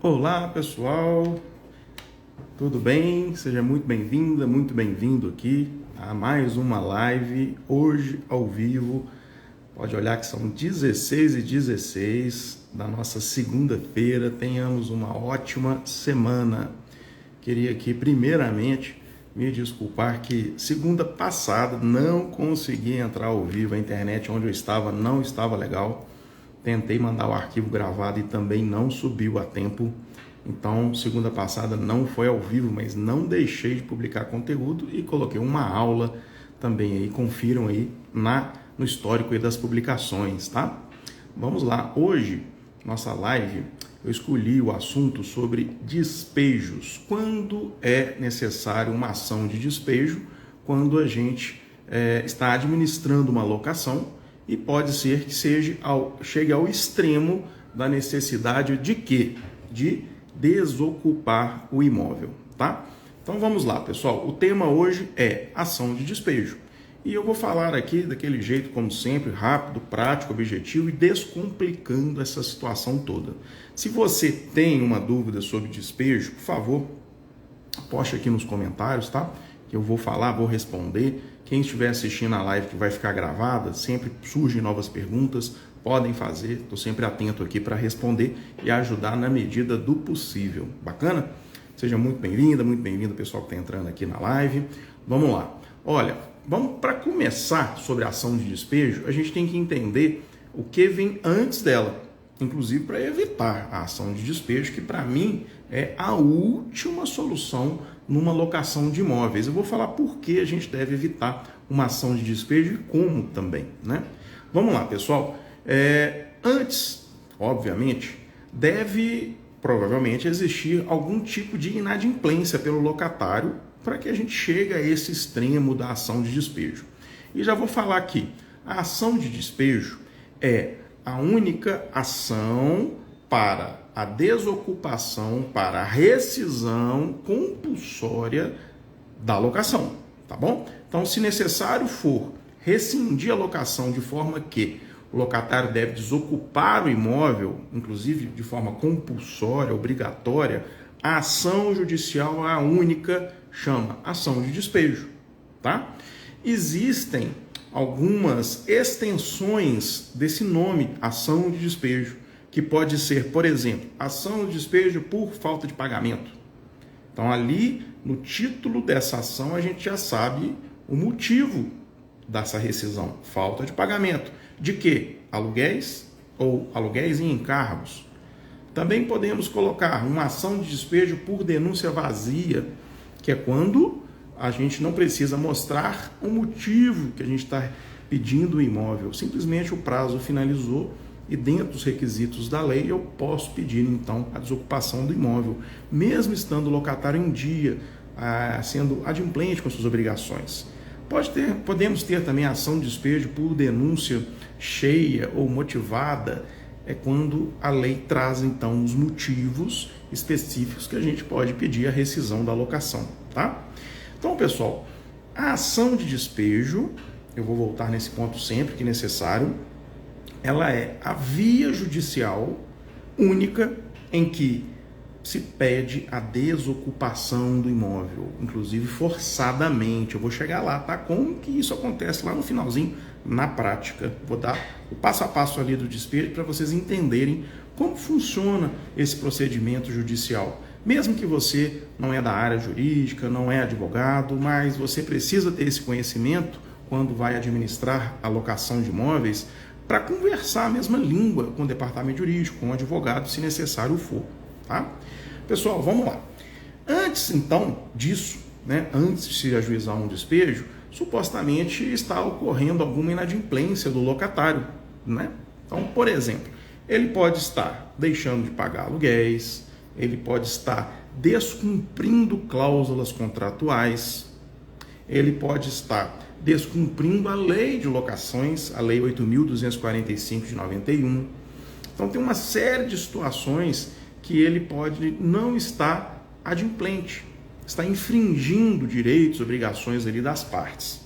Olá pessoal, tudo bem? Seja muito bem-vinda, muito bem-vindo aqui a mais uma live, hoje ao vivo. Pode olhar que são 16h16 da nossa segunda-feira. Tenhamos uma ótima semana. Queria aqui primeiramente me desculpar que segunda passada não consegui entrar ao vivo, a internet onde eu estava não estava legal. Tentei mandar o arquivo gravado e também não subiu a tempo. Então, segunda passada não foi ao vivo, mas não deixei de publicar conteúdo e coloquei uma aula também aí. Confiram aí no histórico aí das publicações, tá? Vamos lá. Hoje, nossa live, eu escolhi o assunto sobre despejos. Quando é necessário uma ação de despejo, quando a gente está administrando uma locação, e pode ser que chegue ao extremo da necessidade de quê? De desocupar o imóvel, tá? Então vamos lá, pessoal. O tema hoje é ação de despejo. E eu vou falar aqui daquele jeito, como sempre, rápido, prático, objetivo e descomplicando essa situação toda. Se você tem uma dúvida sobre despejo, por favor, poste aqui nos comentários, tá? Que eu vou falar, vou responder. Quem estiver assistindo a live que vai ficar gravada, sempre surgem novas perguntas, podem fazer, estou sempre atento aqui para responder e ajudar na medida do possível. Bacana? Seja muito bem-vinda, muito bem-vindo pessoal que está entrando aqui na live. Vamos lá. Olha, para começar sobre a ação de despejo, a gente tem que entender o que vem antes dela, inclusive para evitar a ação de despejo, que para mim é a última solução numa locação de imóveis. Eu vou falar por que a gente deve evitar uma ação de despejo e como também, né? Vamos lá, pessoal. Antes, obviamente, deve provavelmente existir algum tipo de inadimplência pelo locatário para que a gente chegue a esse extremo da ação de despejo. E já vou falar aqui, a ação de despejo é a única ação para a desocupação, para a rescisão compulsória da locação, tá bom? Então, se necessário for rescindir a locação de forma que o locatário deve desocupar o imóvel, inclusive de forma compulsória, obrigatória, a ação judicial é a única, chama ação de despejo, tá? Existem algumas extensões desse nome, ação de despejo, que pode ser, por exemplo, ação de despejo por falta de pagamento. Então, ali, no título dessa ação, a gente já sabe o motivo dessa rescisão, falta de pagamento. De quê? Aluguéis ou aluguéis em encargos. Também podemos colocar uma ação de despejo por denúncia vazia, que é quando a gente não precisa mostrar o motivo que a gente está pedindo o imóvel. Simplesmente o prazo finalizou e dentro dos requisitos da lei eu posso pedir então a desocupação do imóvel, mesmo estando o locatário em dia, sendo adimplente com suas obrigações. Podemos ter também a ação de despejo por denúncia cheia ou motivada, é quando a lei traz então os motivos específicos que a gente pode pedir a rescisão da locação, tá? Então, pessoal, a ação de despejo, eu vou voltar nesse ponto sempre que necessário, ela é a via judicial única em que se pede a desocupação do imóvel, inclusive forçadamente. Eu vou chegar lá, tá? Como que isso acontece lá no finalzinho, na prática. Vou dar o passo a passo ali do despejo para vocês entenderem como funciona esse procedimento judicial. Mesmo que você não é da área jurídica, não é advogado, mas você precisa ter esse conhecimento quando vai administrar a locação de imóveis para conversar a mesma língua com o departamento jurídico, com o advogado, se necessário for, tá? Pessoal, vamos lá. Antes, então, disso, né, antes de se ajuizar um despejo, supostamente está ocorrendo alguma inadimplência do locatário, né? Então, por exemplo, ele pode estar deixando de pagar aluguéis, ele pode estar descumprindo cláusulas contratuais, ele pode estar descumprindo a lei de locações, a lei 8.245 de 91. Então tem uma série de situações que ele pode não estar adimplente, está infringindo direitos, obrigações ali das partes.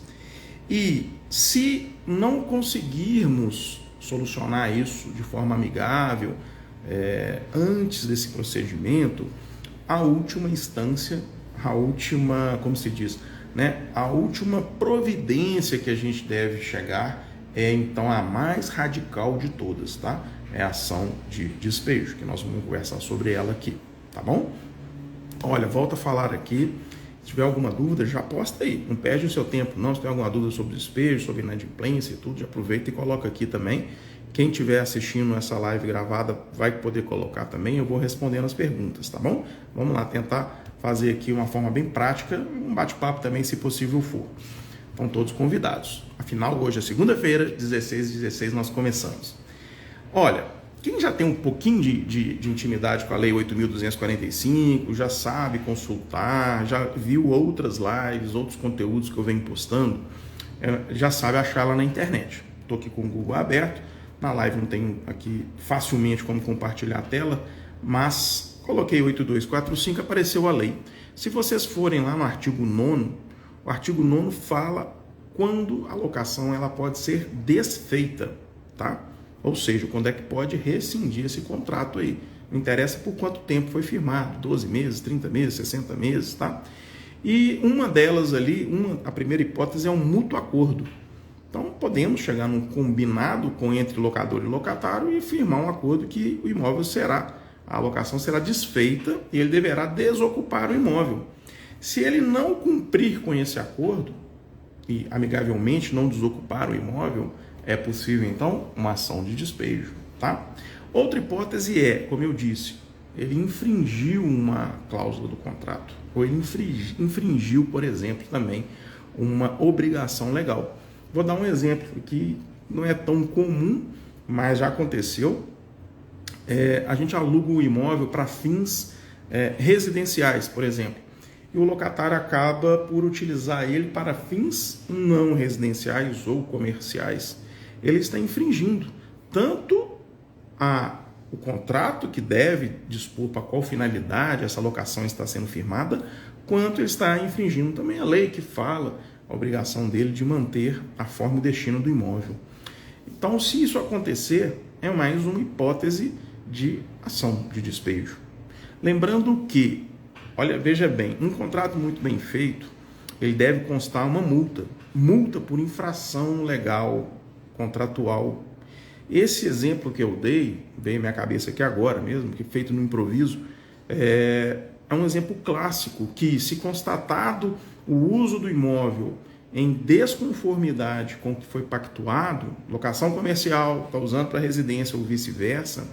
E se não conseguirmos solucionar isso de forma amigável, antes desse procedimento, a última instância, a última, como se diz, né? A última providência que a gente deve chegar é então a mais radical de todas, tá? É a ação de despejo, que nós vamos conversar sobre ela aqui, tá bom? Olha, volto a falar aqui. Se tiver alguma dúvida, já posta aí. Não perde o seu tempo, não. Se tem alguma dúvida sobre despejo, sobre inadimplência e tudo, já aproveita e coloca aqui também. Quem estiver assistindo essa live gravada vai poder colocar também. Eu vou respondendo as perguntas, tá bom? Vamos lá, tentar fazer aqui uma forma bem prática, um bate-papo também, se possível for. Estão todos convidados. Afinal, hoje é segunda-feira, 16 nós começamos. Olha, quem já tem um pouquinho de intimidade com a Lei 8.245, já sabe consultar, já viu outras lives, outros conteúdos que eu venho postando, já sabe achar lá na internet. Estou aqui com o Google aberto, na live não tem aqui facilmente como compartilhar a tela, mas coloquei 8245, apareceu a lei. Se vocês forem lá no artigo 9º, o artigo 9º fala quando a locação ela pode ser desfeita, tá? Ou seja, quando é que pode rescindir esse contrato aí. Não interessa por quanto tempo foi firmado, 12 meses, 30 meses, 60 meses, tá? E uma delas ali, a primeira hipótese é um mútuo acordo. Então, podemos chegar num combinado entre locador e locatário e firmar um acordo que o imóvel a locação será desfeita e ele deverá desocupar o imóvel. Se ele não cumprir com esse acordo e amigavelmente não desocupar o imóvel, é possível, então, uma ação de despejo, tá? Outra hipótese é, como eu disse, ele infringiu uma cláusula do contrato, ou ele infringiu, por exemplo, também uma obrigação legal. Vou dar um exemplo que não é tão comum, mas já aconteceu. A gente aluga o imóvel para fins residenciais, por exemplo, e o locatário acaba por utilizar ele para fins não residenciais ou comerciais. Ele está infringindo tanto o contrato que deve dispor para qual finalidade essa locação está sendo firmada, quanto ele está infringindo também a lei que fala a obrigação dele de manter a forma e o destino do imóvel. Então, se isso acontecer, é mais uma hipótese de ação de despejo. Lembrando que, olha, veja bem, um contrato muito bem feito, ele deve constar uma multa por infração legal, contratual. Esse exemplo que eu dei, veio à minha cabeça aqui agora mesmo, que feito no improviso, é um exemplo clássico que, se constatado o uso do imóvel em desconformidade com o que foi pactuado, locação comercial, está usando para residência ou vice-versa,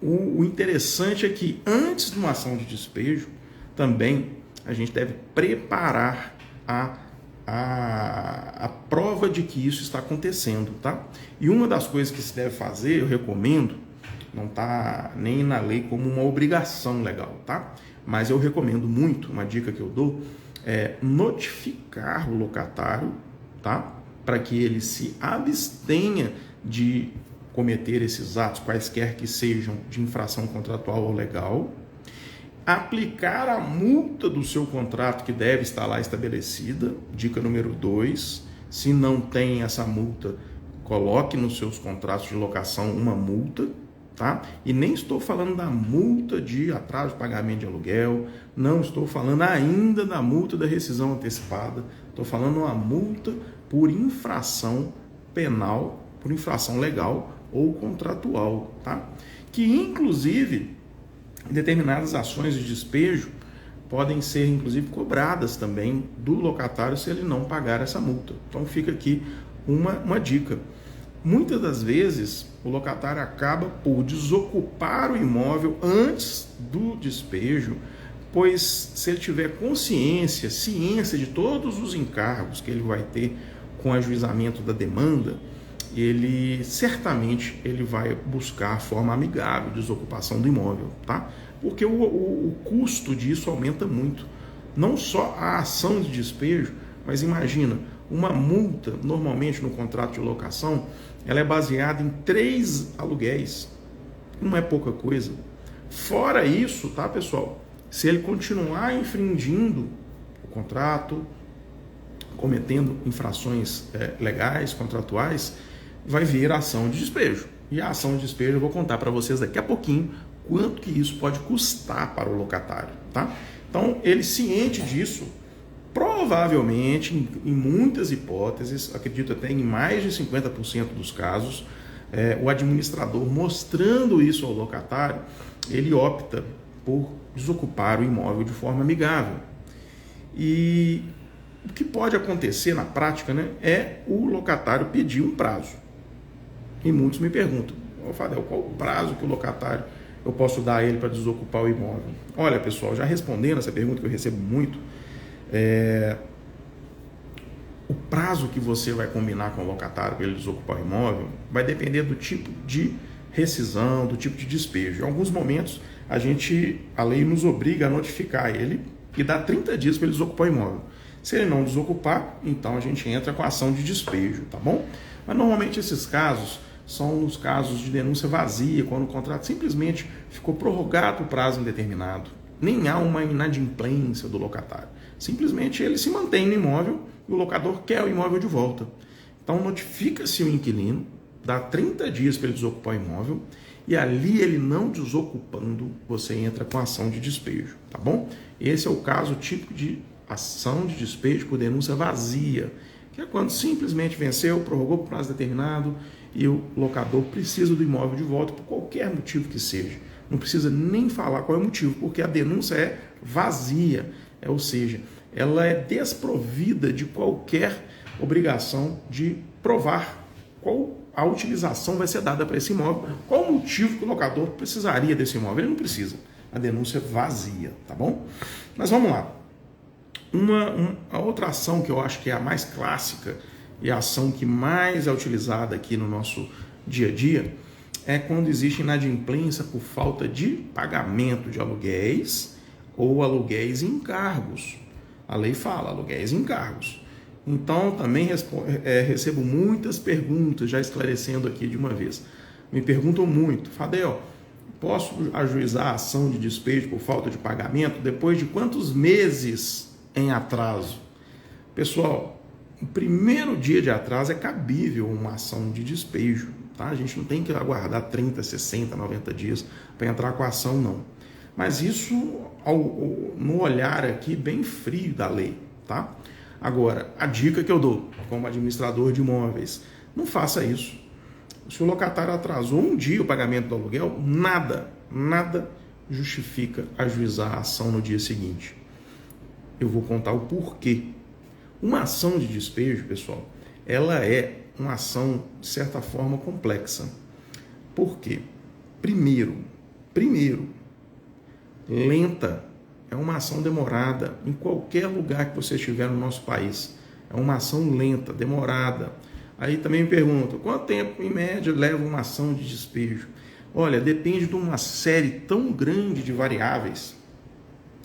o interessante é que antes de uma ação de despejo, também a gente deve preparar a prova de que isso está acontecendo, tá? E uma das coisas que se deve fazer, eu recomendo, não está nem na lei como uma obrigação legal, tá? Mas eu recomendo muito, uma dica que eu dou, é notificar o locatário, tá? Para que ele se abstenha de cometer esses atos, quaisquer que sejam de infração contratual ou legal, aplicar a multa do seu contrato que deve estar lá estabelecida, dica número 2, se não tem essa multa, coloque nos seus contratos de locação uma multa, tá? E nem estou falando da multa de atraso de pagamento de aluguel, não estou falando ainda da multa da rescisão antecipada, estou falando uma multa por infração penal, por infração legal ou contratual, tá? Que inclusive determinadas ações de despejo podem ser inclusive cobradas também do locatário se ele não pagar essa multa. Então fica aqui uma dica. Muitas das vezes o locatário acaba por desocupar o imóvel antes do despejo, pois se ele tiver ciência de todos os encargos que ele vai ter com o ajuizamento da demanda, ele certamente vai buscar a forma amigável de desocupação do imóvel, tá? Porque o custo disso aumenta muito. Não só a ação de despejo, mas imagina, uma multa, normalmente no contrato de locação, ela é baseada em 3 aluguéis. Não é pouca coisa. Fora isso, tá, pessoal? Se ele continuar infringindo o contrato, cometendo infrações legais, contratuais, vai vir a ação de despejo. E a ação de despejo eu vou contar para vocês daqui a pouquinho quanto que isso pode custar para o locatário, tá? Então, ele ciente disso, provavelmente, em muitas hipóteses, acredito até em mais de 50% dos casos, o administrador mostrando isso ao locatário, ele opta por desocupar o imóvel de forma amigável. E o que pode acontecer na prática, né, é o locatário pedir um prazo. E muitos me perguntam, Fadel, qual o prazo que o locatário eu posso dar a ele para desocupar o imóvel? Olha, pessoal, já respondendo essa pergunta que eu recebo muito, o prazo que você vai combinar com o locatário para ele desocupar o imóvel vai depender do tipo de rescisão, do tipo de despejo. Em alguns momentos, a lei nos obriga a notificar ele e dar 30 dias para ele desocupar o imóvel. Se ele não desocupar, então a gente entra com a ação de despejo, tá bom? Mas normalmente esses casos são os casos de denúncia vazia, quando o contrato simplesmente ficou prorrogado o prazo indeterminado. Nem há uma inadimplência do locatário. Simplesmente ele se mantém no imóvel e o locador quer o imóvel de volta. Então notifica-se o inquilino, dá 30 dias para ele desocupar o imóvel e ali ele não desocupando, você entra com a ação de despejo, tá bom? Esse é o caso típico de ação de despejo por denúncia vazia, que é quando simplesmente venceu, prorrogou por prazo determinado e o locador precisa do imóvel de volta por qualquer motivo que seja. Não precisa nem falar qual é o motivo, porque a denúncia é vazia, ou seja, ela é desprovida de qualquer obrigação de provar qual a utilização vai ser dada para esse imóvel, qual o motivo que o locador precisaria desse imóvel. Ele não precisa. A denúncia é vazia, tá bom? Mas vamos lá. A outra ação que eu acho que é a mais clássica e a ação que mais é utilizada aqui no nosso dia a dia é quando existe inadimplência por falta de pagamento de aluguéis ou aluguéis em encargos. A lei fala aluguéis em encargos. Então, também recebo muitas perguntas, já esclarecendo aqui de uma vez. Me perguntam muito, Fadel, posso ajuizar a ação de despejo por falta de pagamento depois de quantos meses em atraso? Pessoal, o primeiro dia de atraso é cabível uma ação de despejo, tá? A gente não tem que aguardar 30, 60, 90 dias para entrar com a ação, não. Mas isso no olhar aqui bem frio da lei, tá? Agora, a dica que eu dou como administrador de imóveis, não faça isso. Se o locatário atrasou um dia o pagamento do aluguel, nada justifica ajuizar a ação no dia seguinte. Eu vou contar o porquê. Uma ação de despejo, pessoal, ela é uma ação, de certa forma, complexa. Por quê? Primeiro, lenta. É uma ação demorada em qualquer lugar que você estiver no nosso país. É uma ação lenta, demorada. Aí também me perguntam, quanto tempo, em média, leva uma ação de despejo? Olha, depende de uma série tão grande de variáveis.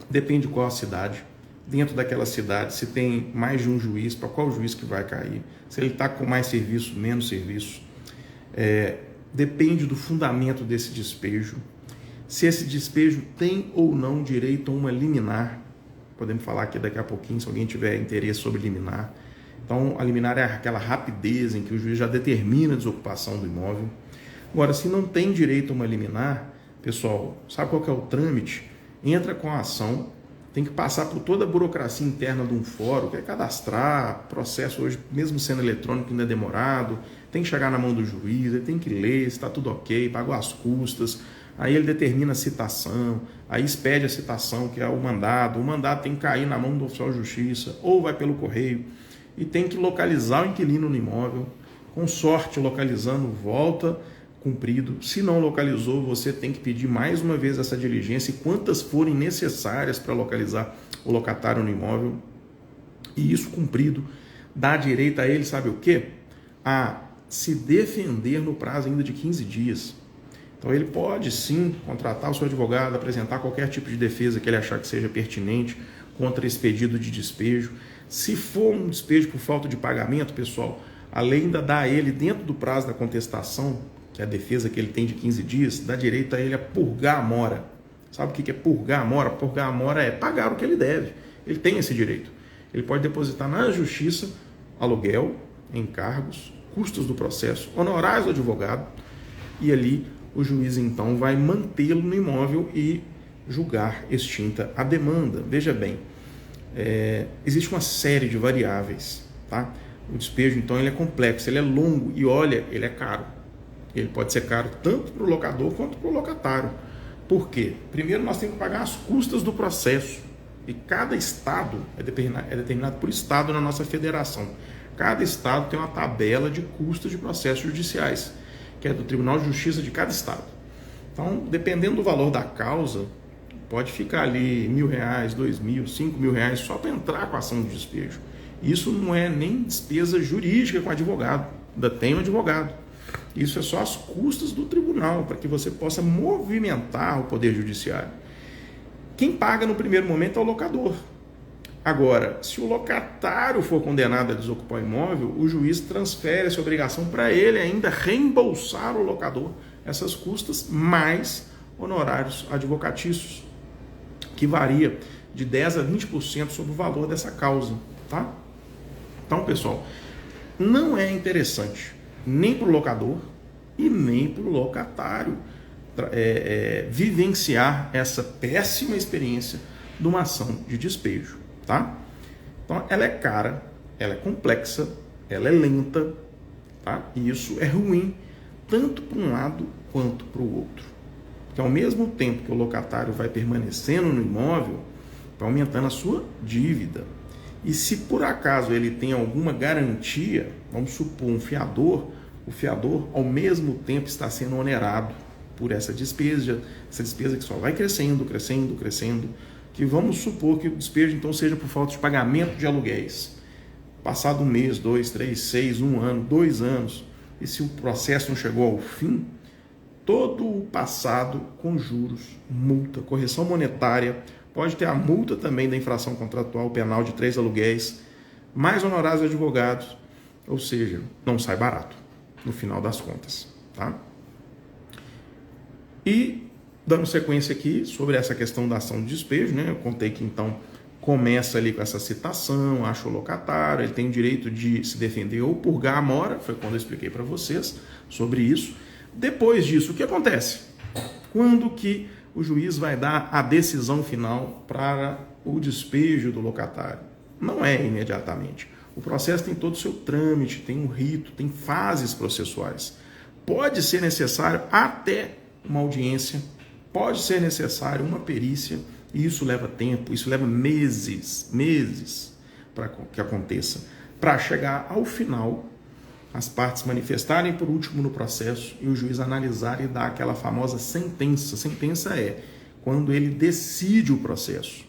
Depende de qual a cidade. Dentro daquela cidade, se tem mais de um juiz, para qual juiz que vai cair? Se ele está com mais serviço, menos serviço. Depende do fundamento desse despejo. Se esse despejo tem ou não direito a uma liminar. Podemos falar aqui daqui a pouquinho, se alguém tiver interesse sobre liminar. Então, a liminar é aquela rapidez em que o juiz já determina a desocupação do imóvel. Agora, se não tem direito a uma liminar, pessoal, sabe qual que é o trâmite? Entra com a ação, tem que passar por toda a burocracia interna de um fórum, que é cadastrar, processo hoje, mesmo sendo eletrônico, ainda é demorado, tem que chegar na mão do juiz, ele tem que ler se está tudo ok, pagou as custas, aí ele determina a citação, aí expede a citação, que é o mandado tem que cair na mão do oficial de justiça, ou vai pelo correio, e tem que localizar o inquilino no imóvel, com sorte localizando, volta cumprido. Se não localizou, você tem que pedir mais uma vez essa diligência, e quantas forem necessárias para localizar o locatário no imóvel, e isso cumprido, dá direito a ele, sabe o quê? A se defender no prazo ainda de 15 dias. Então ele pode sim contratar o seu advogado, apresentar qualquer tipo de defesa que ele achar que seja pertinente contra esse pedido de despejo. Se for um despejo por falta de pagamento, pessoal, a lei ainda dá a ele, dentro do prazo da contestação, que é a defesa que ele tem de 15 dias, dá direito a ele a purgar a mora. Sabe o que é purgar a mora? Purgar a mora é pagar o que ele deve. Ele tem esse direito. Ele pode depositar na justiça aluguel, encargos, custos do processo, honorários do advogado, e ali o juiz então vai mantê-lo no imóvel e julgar extinta a demanda. Veja bem, existe uma série de variáveis, tá? O despejo então ele é complexo, ele é longo e olha, ele é caro. Ele pode ser caro tanto para o locador quanto para o locatário. Por quê? Primeiro nós temos que pagar as custas do processo. E cada estado é determinado por estado na nossa federação. Cada estado tem uma tabela de custos de processos judiciais, que é do Tribunal de Justiça de cada estado. Então, dependendo do valor da causa, pode ficar ali R$1.000, R$2.000, R$5.000 só para entrar com a ação de despejo. Isso não é nem despesa jurídica com advogado, ainda tem um advogado. Isso é só as custas do tribunal, para que você possa movimentar o Poder Judiciário. Quem paga no primeiro momento é o locador. Agora, se o locatário for condenado a desocupar o imóvel, o juiz transfere essa obrigação para ele ainda reembolsar ao locador essas custas mais honorários advocatícios, que varia de 10% a 20% sobre o valor dessa causa, tá? Então, pessoal, não é interessante nem para o locador e nem para o locatário vivenciar essa péssima experiência de uma ação de despejo, tá? Então, ela é cara, ela é complexa, ela é lenta, tá? E isso é ruim tanto para um lado quanto para o outro. Porque ao mesmo tempo que o locatário vai permanecendo no imóvel, vai aumentando a sua dívida. E se por acaso ele tem alguma garantia, vamos supor um fiador, o fiador ao mesmo tempo está sendo onerado por essa despesa que só vai crescendo, que vamos supor que o despejo então seja por falta de pagamento de aluguéis. Passado um mês, 2, 3, 6, 1 ano, 2 anos, e se o processo não chegou ao fim, todo o passado com juros, multa, correção monetária, pode ter a multa também da infração contratual penal de 3 aluguéis, mais honorários de advogados, ou seja, não sai barato no final das contas, tá? E dando sequência aqui sobre essa questão da ação de despejo, né? Eu contei que então começa ali com essa citação, acha o locatário, ele tem o direito de se defender ou purgar a mora, foi quando eu expliquei para vocês sobre isso. Depois disso, o que acontece? Quando que o juiz vai dar a decisão final para o despejo do locatário? Não é imediatamente. O processo tem todo o seu trâmite, tem um rito, tem fases processuais. Pode ser necessário até uma audiência, pode ser necessário uma perícia, e isso leva tempo, isso leva meses para que aconteça, para chegar ao final, as partes manifestarem por último no processo e o juiz analisar e dar aquela famosa sentença. Sentença é quando ele decide o processo,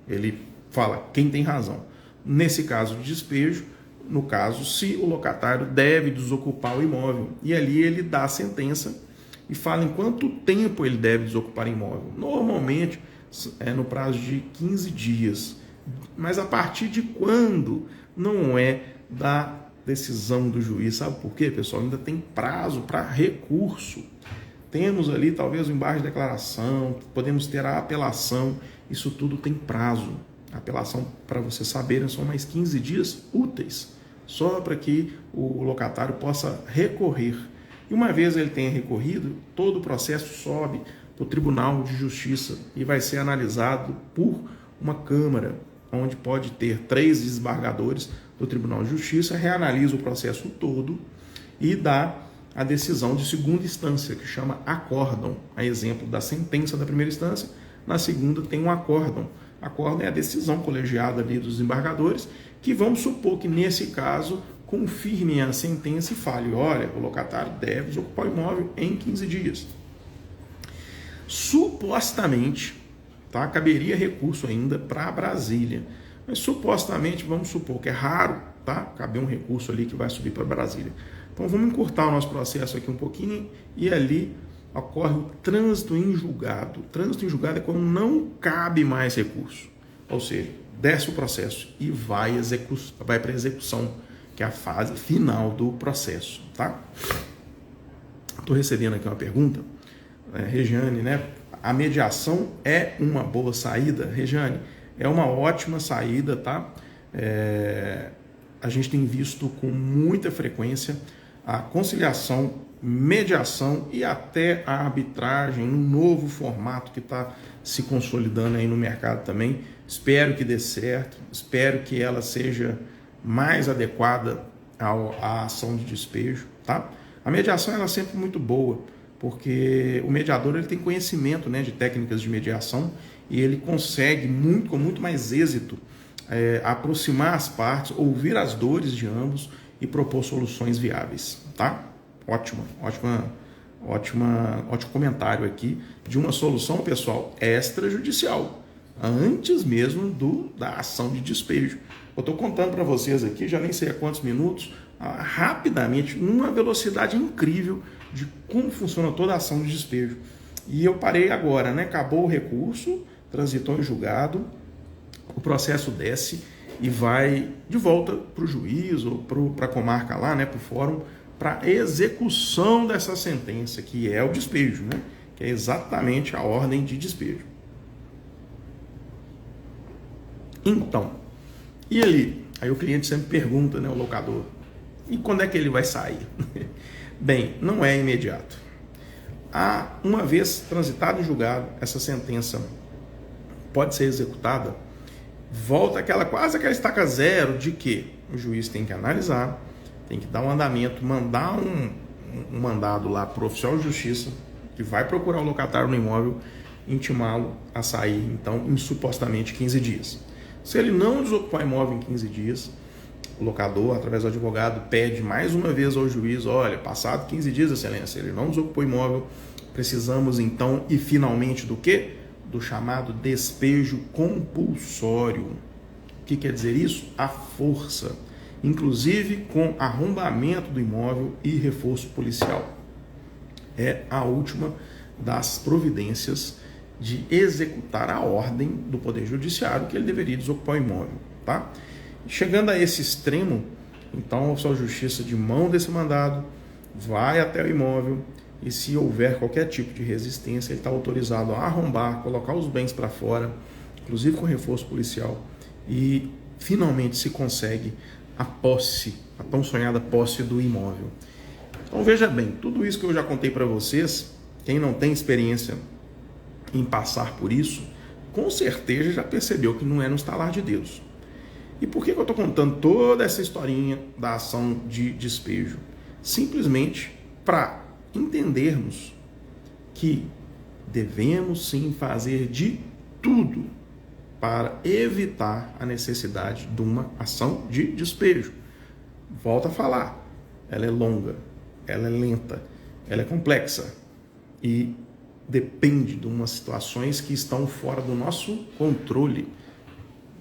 ele fala quem tem razão. Nesse caso de despejo, no caso, se o locatário deve desocupar o imóvel, e ali ele dá a sentença e fala em quanto tempo ele deve desocupar o imóvel. Normalmente é no prazo de 15 dias, mas a partir de quando não é da decisão do juiz. Sabe por quê, pessoal? Ainda tem prazo para recurso. Temos ali talvez o embargo de declaração, podemos ter a apelação, isso tudo tem prazo. A apelação, para vocês saberem, são mais 15 dias úteis, só para que o locatário possa recorrer. E uma vez ele tenha recorrido, todo o processo sobe para o Tribunal de Justiça e vai ser analisado por uma Câmara, onde pode ter 3 desembargadores do Tribunal de Justiça, reanalisa o processo todo e dá a decisão de segunda instância, que chama acórdão. A exemplo da sentença da primeira instância, na segunda tem um acórdão. Acórdão é a decisão colegiada ali dos desembargadores, que vamos supor que nesse caso confirmem a sentença e fale, olha, o locatário deve desocupar o imóvel em 15 dias. Supostamente, tá, caberia recurso ainda para Brasília, mas supostamente vamos supor que é raro, tá, caber um recurso ali que vai subir para Brasília. Então vamos encurtar o nosso processo aqui um pouquinho e ali ocorre o trânsito em julgado. O trânsito em julgado é quando não cabe mais recurso, ou seja, desce o processo e vai para a execução, que é a fase final do processo, tá? Estou recebendo aqui uma pergunta, Regiane, né? A mediação é uma boa saída? Regiane, é uma ótima saída, tá? A gente tem visto com muita frequência a conciliação mediação e até a arbitragem, um novo formato que está se consolidando aí no mercado também. Espero que dê certo, espero que ela seja mais adequada à ação de despejo, tá? A mediação ela é sempre muito boa, porque o mediador ele tem conhecimento, né, de técnicas de mediação e ele consegue com muito mais êxito aproximar as partes, ouvir as dores de ambos e propor soluções viáveis, tá? Ótimo comentário aqui de uma solução, pessoal, extrajudicial, antes mesmo da ação de despejo. Eu estou contando para vocês aqui, já nem sei há quantos minutos, rapidamente, numa velocidade incrível de como funciona toda a ação de despejo. E eu parei agora, né? Acabou o recurso, transitou em julgado, o processo desce e vai de volta para o juiz ou para a comarca lá, né? Para o fórum, para execução dessa sentença, que é o despejo, né? Que é exatamente a ordem de despejo. Então, e ali? Aí o cliente sempre pergunta, né, o locador, e quando é que ele vai sair? Bem, não é imediato. Uma vez transitado em julgado, essa sentença pode ser executada, volta quase aquela estaca zero de que o juiz tem que analisar, tem que dar um andamento, mandar um mandado lá para o oficial de justiça, que vai procurar o locatário no imóvel, intimá-lo a sair, então, em supostamente 15 dias. Se ele não desocupar o imóvel em 15 dias, o locador, através do advogado, pede mais uma vez ao juiz, olha, passado 15 dias, excelência, ele não desocupou o imóvel, precisamos então, e finalmente do quê? Do chamado despejo compulsório. O que quer dizer isso? A força, inclusive com arrombamento do imóvel e reforço policial. É a última das providências de executar a ordem do Poder Judiciário que ele deveria desocupar o imóvel, tá? Chegando a esse extremo, então o oficial de justiça, de mão desse mandado, vai até o imóvel e, se houver qualquer tipo de resistência, ele está autorizado a arrombar, colocar os bens para fora, inclusive com reforço policial, e finalmente se consegue a posse, a tão sonhada posse do imóvel. Então veja bem, tudo isso que eu já contei para vocês, quem não tem experiência em passar por isso, com certeza já percebeu que não é no estalar de dedos. E por que eu estou contando toda essa historinha da ação de despejo? Simplesmente para entendermos que devemos sim fazer de tudo para evitar a necessidade de uma ação de despejo. Volto a falar, ela é longa, ela é lenta, ela é complexa e depende de umas situações que estão fora do nosso controle.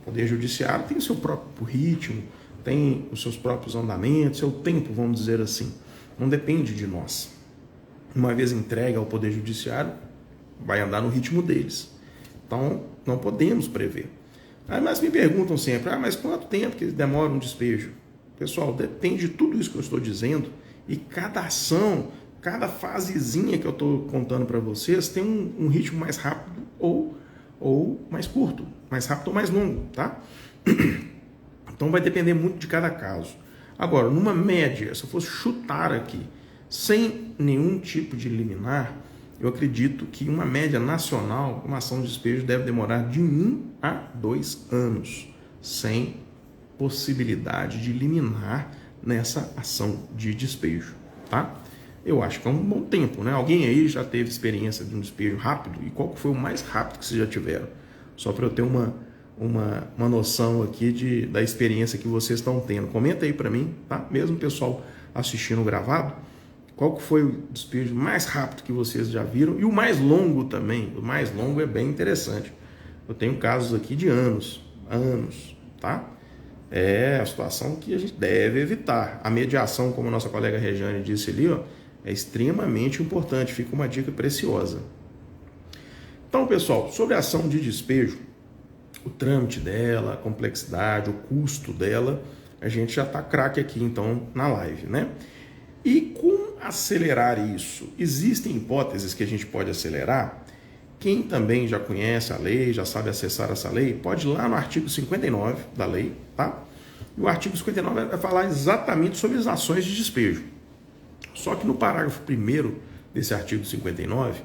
O Poder Judiciário tem o seu próprio ritmo, tem os seus próprios andamentos, seu tempo, vamos dizer assim. Não depende de nós. Uma vez entregue ao Poder Judiciário, vai andar no ritmo deles. Então, não podemos prever. Mas me perguntam sempre, mas quanto tempo que demora um despejo? Pessoal, depende de tudo isso que eu estou dizendo, e cada ação, cada fasezinha que eu estou contando para vocês tem um ritmo mais rápido ou mais curto, mais rápido ou mais longo, tá? Então vai depender muito de cada caso. Agora, numa média, se eu fosse chutar aqui, sem nenhum tipo de liminar, eu acredito que uma média nacional, uma ação de despejo deve demorar de 1 a 2 anos, sem possibilidade de liminar nessa ação de despejo, tá? Eu acho que é um bom tempo, né? Alguém aí já teve experiência de um despejo rápido? E qual foi o mais rápido que vocês já tiveram? Só para eu ter uma noção aqui da experiência que vocês estão tendo. Comenta aí para mim, tá? Mesmo o pessoal assistindo o gravado, qual que foi o despejo mais rápido que vocês já viram? E o mais longo também. O mais longo é bem interessante. Eu tenho casos aqui de anos, tá? É a situação que a gente deve evitar. A mediação, como a nossa colega Regiane disse ali, ó, é extremamente importante. Fica uma dica preciosa. Então, pessoal, sobre a ação de despejo, o trâmite dela, a complexidade, o custo dela, a gente já está craque aqui, então, na live, né? E como acelerar isso? Existem hipóteses que a gente pode acelerar. Quem também já conhece a lei, já sabe acessar essa lei, pode ir lá no artigo 59 da lei, tá? E o artigo 59 vai falar exatamente sobre as ações de despejo. Só que no parágrafo 1º desse artigo 59,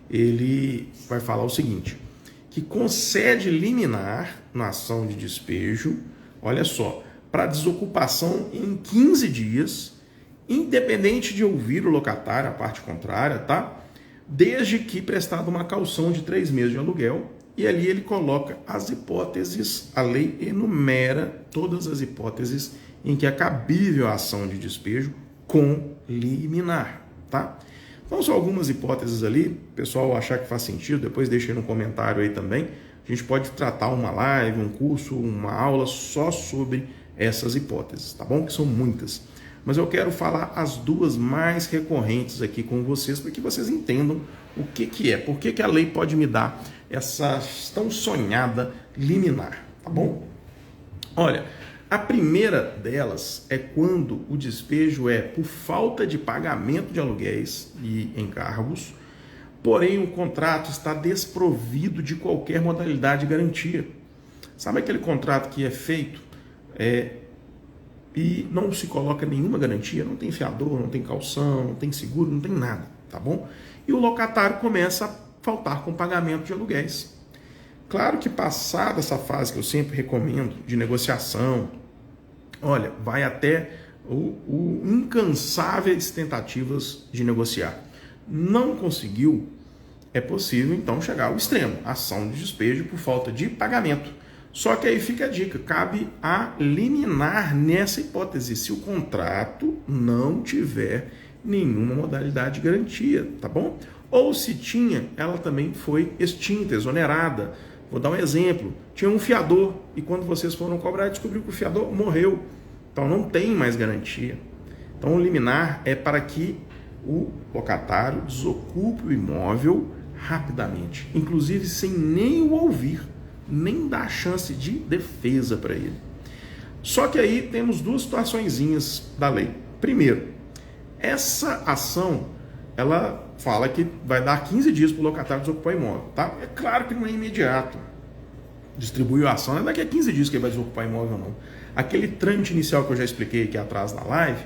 ele vai falar o seguinte, que concede liminar na ação de despejo, olha só, para desocupação em 15 dias, independente de ouvir o locatário, a parte contrária, tá? Desde que prestada uma caução de 3 meses de aluguel, e ali ele coloca as hipóteses, a lei enumera todas as hipóteses em que é cabível a ação de despejo com liminar, tá? Então são algumas hipóteses ali, pessoal achar que faz sentido, depois deixa aí no comentário aí também, a gente pode tratar uma live, um curso, uma aula só sobre essas hipóteses, tá bom? Que são muitas. Mas eu quero falar as duas mais recorrentes aqui com vocês, para que vocês entendam o que é, por que a lei pode me dar essa tão sonhada liminar, tá bom? Olha, a primeira delas é quando o despejo é por falta de pagamento de aluguéis e encargos, porém o contrato está desprovido de qualquer modalidade de garantia. Sabe aquele contrato que é feito e não se coloca nenhuma garantia, não tem fiador, não tem calção, não tem seguro, não tem nada, tá bom? E o locatário começa a faltar com pagamento de aluguéis. Claro que passada essa fase que eu sempre recomendo de negociação, olha, vai até o incansáveis tentativas de negociar. Não conseguiu, é possível então chegar ao extremo, ação de despejo por falta de pagamento. Só que aí fica a dica, cabe a liminar nessa hipótese, se o contrato não tiver nenhuma modalidade de garantia, tá bom? Ou se tinha, ela também foi extinta, exonerada. Vou dar um exemplo, tinha um fiador e quando vocês foram cobrar, descobriu que o fiador morreu, então não tem mais garantia. Então o liminar é para que o locatário desocupe o imóvel rapidamente, inclusive sem nem o ouvir, nem dar chance de defesa para ele. Só que aí temos duas situaçõezinhas da lei. Primeiro, essa ação, ela fala que vai dar 15 dias para o locatário desocupar o imóvel, tá? É claro que não é imediato. Distribuiu a ação, não é daqui a 15 dias que ele vai desocupar o imóvel, não. Aquele trâmite inicial que eu já expliquei aqui atrás na live,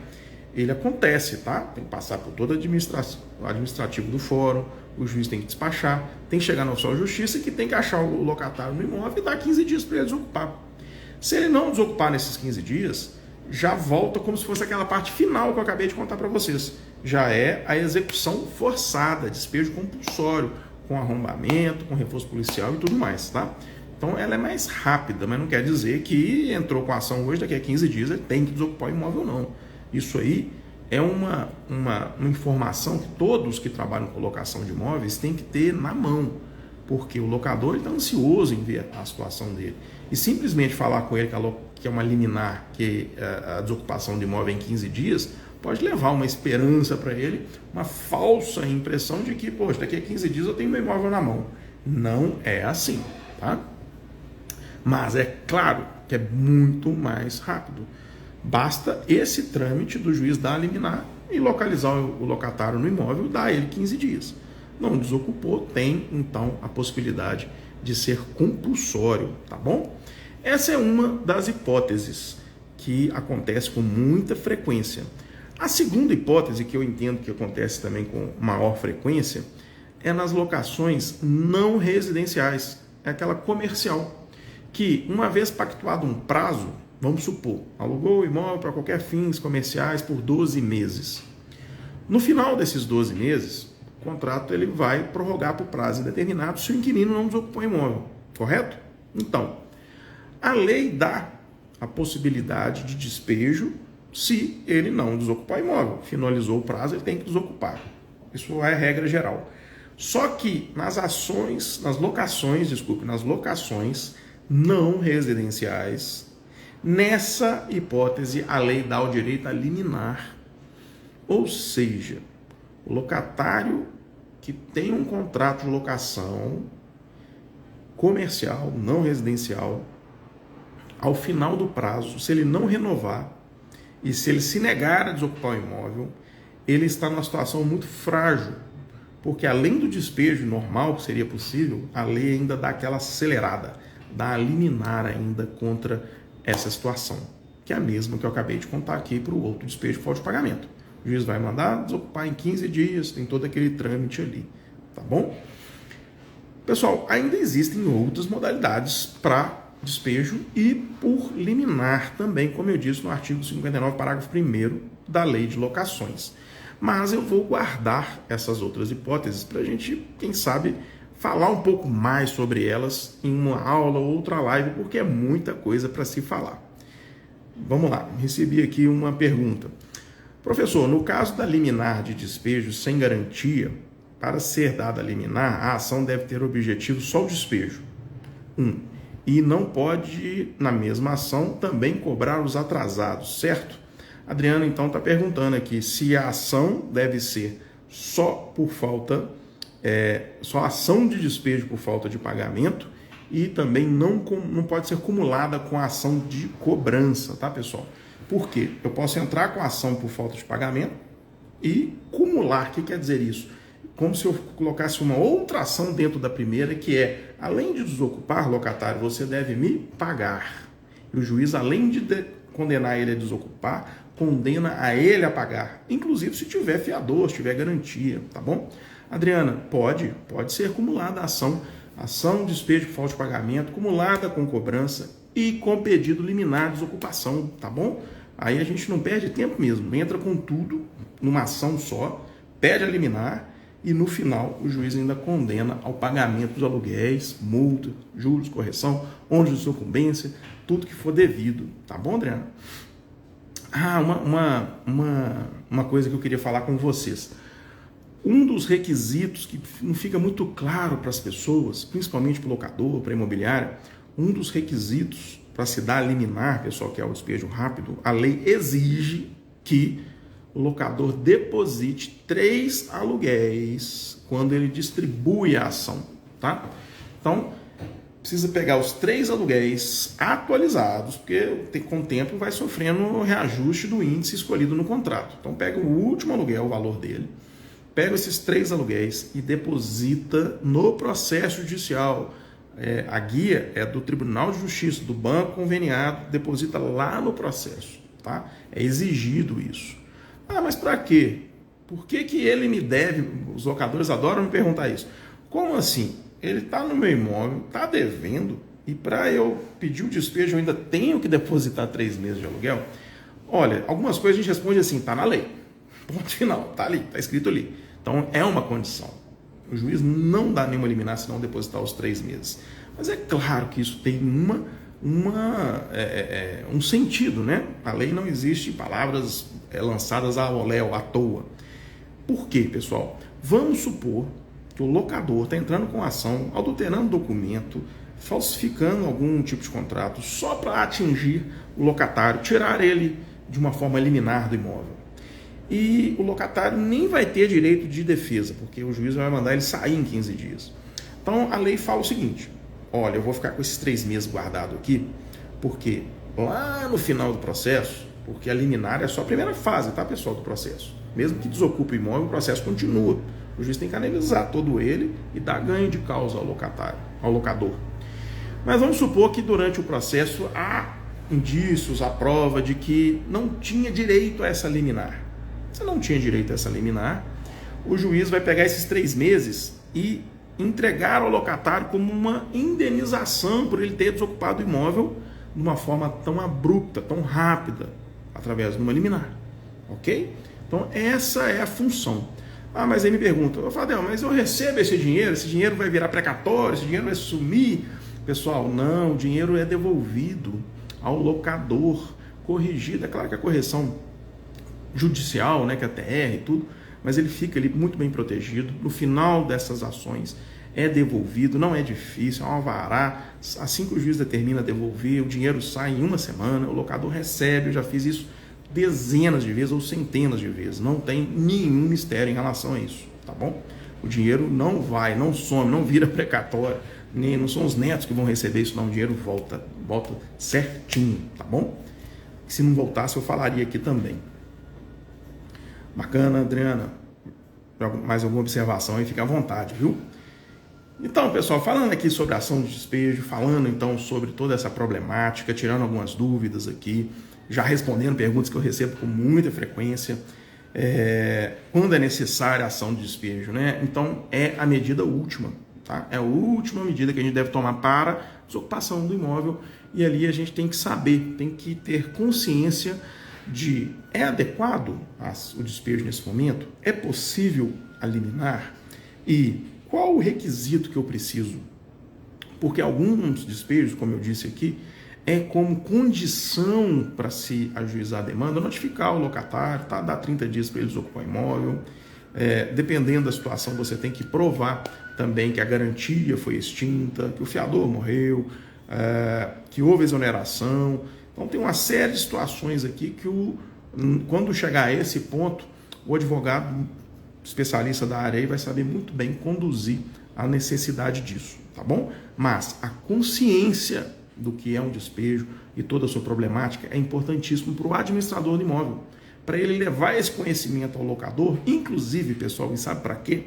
ele acontece, tá? Tem que passar por todo o administrativo do fórum, o juiz tem que despachar, tem que chegar na sua justiça que tem que achar o locatário no imóvel e dar 15 dias para ele desocupar. Se ele não desocupar nesses 15 dias, já volta como se fosse aquela parte final que eu acabei de contar para vocês. Já é a execução forçada, despejo compulsório, com arrombamento, com reforço policial e tudo mais, tá? Então ela é mais rápida, mas não quer dizer que entrou com a ação hoje, daqui a 15 dias ele tem que desocupar o imóvel, não. Isso aí é uma informação que todos que trabalham com locação de imóveis têm que ter na mão, porque o locador está ansioso em ver a situação dele. E simplesmente falar com ele que é uma liminar, que a desocupação de imóvel em 15 dias, pode levar uma esperança para ele, uma falsa impressão de que, poxa, daqui a 15 dias eu tenho meu imóvel na mão. Não é assim, tá? Mas é claro que é muito mais rápido. Basta esse trâmite do juiz dar a liminar e localizar o locatário no imóvel e dar a ele 15 dias. Não desocupou, tem então a possibilidade de ser compulsório, tá bom? Essa é uma das hipóteses que acontece com muita frequência. A segunda hipótese, que eu entendo que acontece também com maior frequência, é nas locações não residenciais, é aquela comercial, que uma vez pactuado um prazo, vamos supor, alugou o imóvel para qualquer fins comerciais por 12 meses. No final desses 12 meses, o contrato ele vai prorrogar por prazo indeterminado se o inquilino não desocupou o imóvel, correto? Então, a lei dá a possibilidade de despejo se ele não desocupar o imóvel. Finalizou o prazo, ele tem que desocupar. Isso é a regra geral. Só que nas locações não residenciais, nessa hipótese, a lei dá o direito a liminar. Ou seja, o locatário que tem um contrato de locação comercial, não residencial, ao final do prazo, se ele não renovar e se ele se negar a desocupar o imóvel, ele está numa situação muito frágil, porque além do despejo normal que seria possível, a lei ainda dá aquela acelerada, dá a liminar ainda contra essa situação, que é a mesma que eu acabei de contar aqui para o outro despejo por falta de pagamento. O juiz vai mandar desocupar em 15 dias, tem todo aquele trâmite ali, tá bom? Pessoal, ainda existem outras modalidades para despejo e por liminar também, como eu disse no artigo 59, parágrafo 1º da Lei de Locações. Mas eu vou guardar essas outras hipóteses para a gente, quem sabe, falar um pouco mais sobre elas em uma aula ou outra live, porque é muita coisa para se falar. Vamos lá, recebi aqui uma pergunta. Professor, no caso da liminar de despejo sem garantia, para ser dada a liminar, a ação deve ter objetivo só o despejo. E não pode, na mesma ação, também cobrar os atrasados, certo? Adriano, então, está perguntando aqui se a ação deve ser só por falta, só ação de despejo por falta de pagamento e também não pode ser cumulada com a ação de cobrança, tá, pessoal? Por quê? Eu posso entrar com a ação por falta de pagamento e cumular. O que quer dizer isso? Como se eu colocasse uma outra ação dentro da primeira, que é, além de desocupar, locatário, você deve me pagar. E o juiz, além de condenar ele a desocupar, condena a ele a pagar, inclusive se tiver fiador, se tiver garantia, tá bom? Adriana, pode ser acumulada a ação de despejo por falta de pagamento, acumulada com cobrança e com pedido liminar de desocupação, tá bom? Aí a gente não perde tempo mesmo, entra com tudo numa ação só, pede a liminar e no final o juiz ainda condena ao pagamento dos aluguéis, multa, juros, correção, ônus de sucumbência, tudo que for devido, tá bom, Adriana? Uma coisa que eu queria falar com vocês. Um dos requisitos que não fica muito claro para as pessoas, principalmente para o locador, para a imobiliária, um dos requisitos para se dar a liminar, pessoal, que é o despejo rápido, a lei exige que o locador deposite 3 aluguéis quando ele distribui a ação, tá? Então, precisa pegar os 3 aluguéis atualizados, porque com o tempo vai sofrendo o reajuste do índice escolhido no contrato. Então, pega o último aluguel, o valor dele, pega esses 3 aluguéis e deposita no processo judicial. A guia é do Tribunal de Justiça, do banco conveniado, deposita lá no processo, tá? É exigido isso. Mas para quê? Por que ele me deve? Os locadores adoram me perguntar isso. Como assim? Ele está no meu imóvel, está devendo, e para eu pedir o despejo eu ainda tenho que depositar 3 meses de aluguel? Olha, algumas coisas a gente responde assim, está na lei. Ponto final, está ali, está escrito ali. Então é uma condição. O juiz não dá nenhuma liminar se não depositar os 3 meses. Mas é claro que isso tem um sentido, né? A lei não existe palavras lançadas ao léu, à toa. Por quê, pessoal? Vamos supor que o locador está entrando com ação, adulterando documento, falsificando algum tipo de contrato só para atingir o locatário, tirar ele de uma forma liminar do imóvel. E o locatário nem vai ter direito de defesa, porque o juiz vai mandar ele sair em 15 dias. Então a lei fala o seguinte: olha, eu vou ficar com esses 3 meses guardado aqui, porque lá no final do processo, porque a liminar é só a primeira fase, tá, pessoal, do processo. Mesmo que desocupe o imóvel, o processo continua. O juiz tem que analisar todo ele e dar ganho de causa ao locatário, ao locador. Mas vamos supor que durante o processo há indícios, há prova de que não tinha direito a essa liminar. Se não tinha direito a essa liminar, o juiz vai pegar esses 3 meses e entregar ao locatário como uma indenização por ele ter desocupado o imóvel de uma forma tão abrupta, tão rápida, através de uma liminar, ok? Então essa é a função. Mas aí me pergunta, Fadel, mas eu recebo esse dinheiro vai virar precatório, esse dinheiro vai sumir? Pessoal, não, o dinheiro é devolvido ao locador, corrigido. É claro que a correção judicial, né, que é a TR e tudo, mas ele fica ali muito bem protegido. No final dessas ações é devolvido, não é difícil, é um alvará. Assim que o juiz determina devolver, o dinheiro sai em 1 semana, o locador recebe. Eu já fiz isso dezenas de vezes ou centenas de vezes. Não tem nenhum mistério em relação a isso, tá bom? O dinheiro não vai, não some, não vira precatório, nem não são os netos que vão receber isso, não. O dinheiro volta certinho, tá bom? Se não voltasse, eu falaria aqui também. Bacana, Adriana. Mais alguma observação aí, fica à vontade, viu? Então, pessoal, falando aqui sobre a ação de despejo, falando então sobre toda essa problemática, tirando algumas dúvidas aqui, já respondendo perguntas que eu recebo com muita frequência. quando é necessária a ação de despejo, né? Então é a medida última, tá? É a última medida que a gente deve tomar para desocupação do imóvel, e ali a gente tem que saber, tem que ter consciência de é adequado o despejo nesse momento? É possível eliminar? E qual o requisito que eu preciso? Porque alguns despejos, como eu disse aqui, é como condição para se ajuizar a demanda, notificar o locatário, tá? Dar 30 dias para ele desocupar o imóvel. Dependendo da situação, você tem que provar também que a garantia foi extinta, que o fiador morreu, que houve exoneração. Então tem uma série de situações aqui que quando chegar a esse ponto, o advogado especialista da área aí vai saber muito bem conduzir a necessidade disso, tá bom? Mas a consciência do que é um despejo e toda a sua problemática é importantíssimo para o administrador do imóvel, para ele levar esse conhecimento ao locador, inclusive, pessoal, e sabe para quê?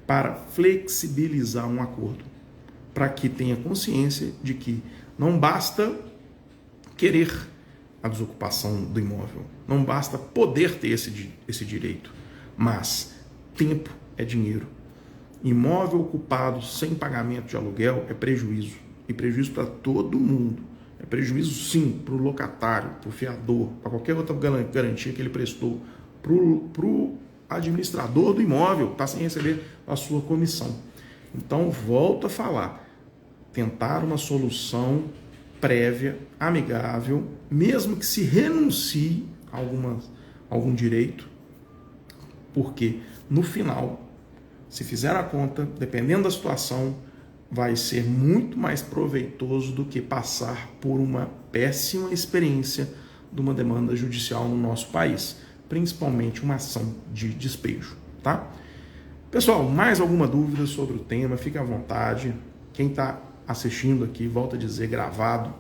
Para flexibilizar um acordo, para que tenha consciência de que não basta querer a desocupação do imóvel, não basta poder ter esse direito, mas tempo é dinheiro. Imóvel ocupado sem pagamento de aluguel é prejuízo, e prejuízo para todo mundo. É prejuízo sim para o locatário, para o fiador, para qualquer outra garantia que ele prestou, para o administrador do imóvel, está sem receber a sua comissão. Então, volto a falar, tentar uma solução prévia, amigável, mesmo que se renuncie a algum direito, porque no final, se fizer a conta, dependendo da situação, vai ser muito mais proveitoso do que passar por uma péssima experiência de uma demanda judicial no nosso país, principalmente uma ação de despejo, tá? Pessoal, mais alguma dúvida sobre o tema, fique à vontade. Quem está assistindo aqui, volta a dizer, gravado,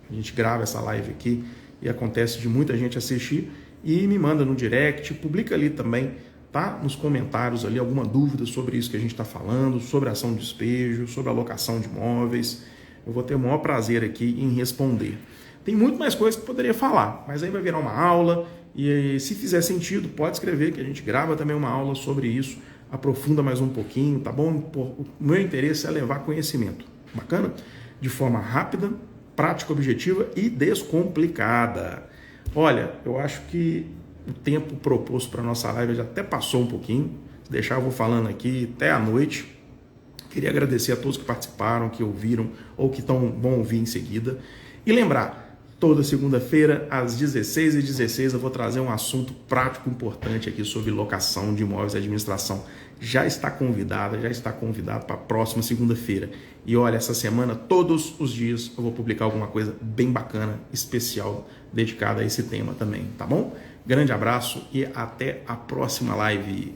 a gente grava essa live aqui e acontece de muita gente assistir e me manda no direct, publica ali também, tá? Nos comentários ali alguma dúvida sobre isso que a gente está falando, sobre a ação de despejo, sobre a locação de imóveis. Eu vou ter o maior prazer aqui em responder. Tem muito mais coisas que eu poderia falar, mas aí vai virar uma aula e se fizer sentido, pode escrever que a gente grava também uma aula sobre isso, aprofunda mais um pouquinho, tá bom? O meu interesse é levar conhecimento. Bacana? De forma rápida, prática, objetiva e descomplicada. Olha, eu acho que o tempo proposto para a nossa live já até passou um pouquinho. Se deixar, eu vou falando aqui até a noite. Queria agradecer a todos que participaram, que ouviram ou que vão ouvir em seguida. E lembrar, toda segunda-feira, às 16h16, eu vou trazer um assunto prático importante aqui sobre locação de imóveis e administração. Já está convidado para a próxima segunda-feira. E olha, essa semana, todos os dias, eu vou publicar alguma coisa bem bacana, especial, dedicada a esse tema também, tá bom? Grande abraço e até a próxima live.